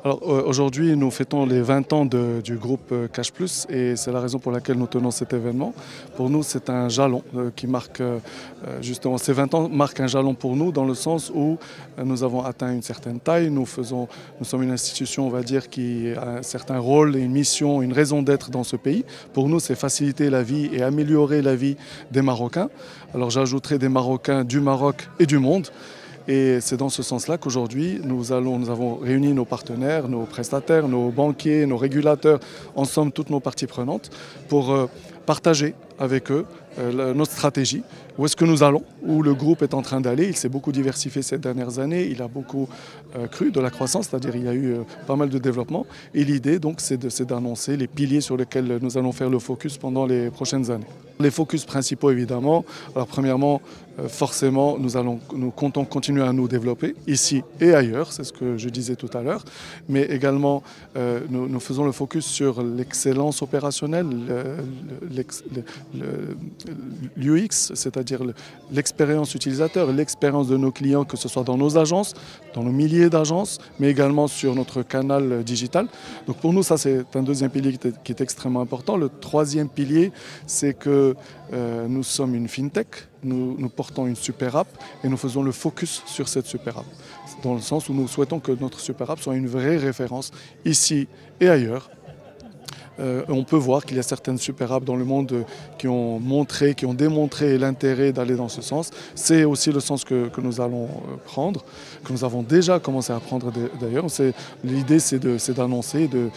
Alors aujourd'hui, nous fêtons les 20 ans du groupe Cash Plus et c'est la raison pour laquelle nous tenons cet événement. Pour nous, c'est un jalon qui marque justement, ces 20 ans marquent un jalon pour nous dans le sens où nous avons atteint une certaine taille. Nous sommes une institution, on va dire, qui a un certain rôle et une mission, une raison d'être dans ce pays. Pour nous, c'est faciliter la vie et améliorer la vie des Marocains. Alors j'ajouterai des Marocains du Maroc et du monde. Et c'est dans ce sens-là qu'aujourd'hui, nous avons réuni nos partenaires, nos prestataires, nos banquiers, nos régulateurs, en somme toutes nos parties prenantes, pour partager avec eux notre stratégie, où est-ce que nous allons, où le groupe est en train d'aller. Il s'est beaucoup diversifié ces dernières années, il a beaucoup cru de la croissance, c'est-à-dire il y a eu pas mal de développement. Et l'idée, donc, c'est d'annoncer les piliers sur lesquels nous allons faire le focus pendant les prochaines années. Les focus principaux, évidemment. Alors, premièrement, forcément, nous comptons continuer à nous développer ici et ailleurs, c'est ce que je disais tout à l'heure, mais également nous faisons le focus sur l'excellence opérationnelle, l'UX, c'est-à-dire l'expérience utilisateur, l'expérience de nos clients, que ce soit dans nos agences, dans nos milliers d'agences, mais également sur notre canal digital. Donc pour nous, ça c'est un deuxième pilier qui est extrêmement important. Le troisième pilier, c'est que nous sommes une fintech, nous portons une super app et nous faisons le focus sur cette super app. Dans le sens où nous souhaitons que notre super app soit une vraie référence ici et ailleurs. On peut voir qu'il y a certaines super apps dans le monde qui ont démontré l'intérêt d'aller dans ce sens. C'est aussi le sens que nous allons prendre, que nous avons déjà commencé à prendre d'ailleurs. L'idée, c'est d'annoncer, de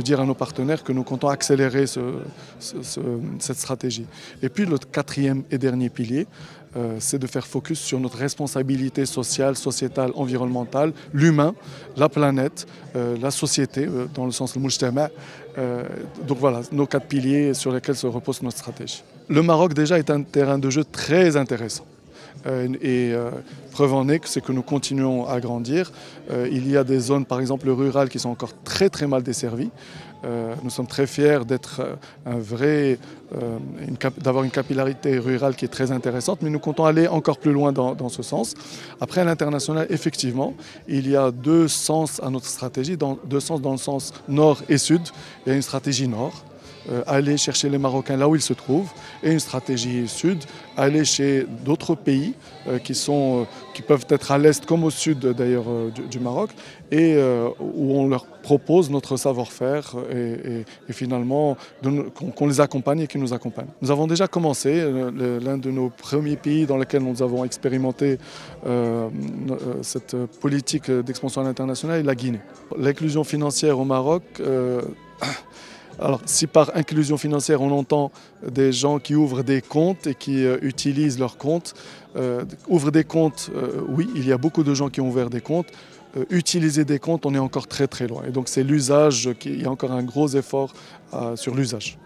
dire à nos partenaires que nous comptons accélérer cette stratégie. Et puis le quatrième et dernier pilier, c'est de faire focus sur notre responsabilité sociale, sociétale, environnementale, l'humain, la planète, la société, dans le sens le mujtama. Donc voilà, nos 4 piliers sur lesquels se repose notre stratégie. Le Maroc déjà est un terrain de jeu très intéressant. Preuve en est que c'est que nous continuons à grandir. Il y a des zones, par exemple rurales, qui sont encore très mal desservies. Nous sommes très fiers d'avoir une capillarité rurale qui est très intéressante, mais nous comptons aller encore plus loin dans ce sens. Après, à l'international, effectivement, il y a 2 sens à notre stratégie, 2 sens dans le sens nord et sud. Il y a une stratégie nord, aller chercher les Marocains là où ils se trouvent, et une stratégie sud, aller chez d'autres pays qui peuvent être à l'est comme au sud d'ailleurs du Maroc, et où on leur propose notre savoir-faire et finalement qu'on les accompagne et qu'ils nous accompagnent. Nous avons déjà commencé, l'un de nos premiers pays dans lequel nous avons expérimenté cette politique d'expansion à l'international est la Guinée. L'inclusion financière au Maroc, alors, si par inclusion financière on entend des gens qui ouvrent des comptes et qui utilisent leurs comptes, ouvrent des comptes, oui, il y a beaucoup de gens qui ont ouvert des comptes. Utiliser des comptes, on est encore très loin. Et donc c'est l'usage, il y a encore un gros effort sur l'usage.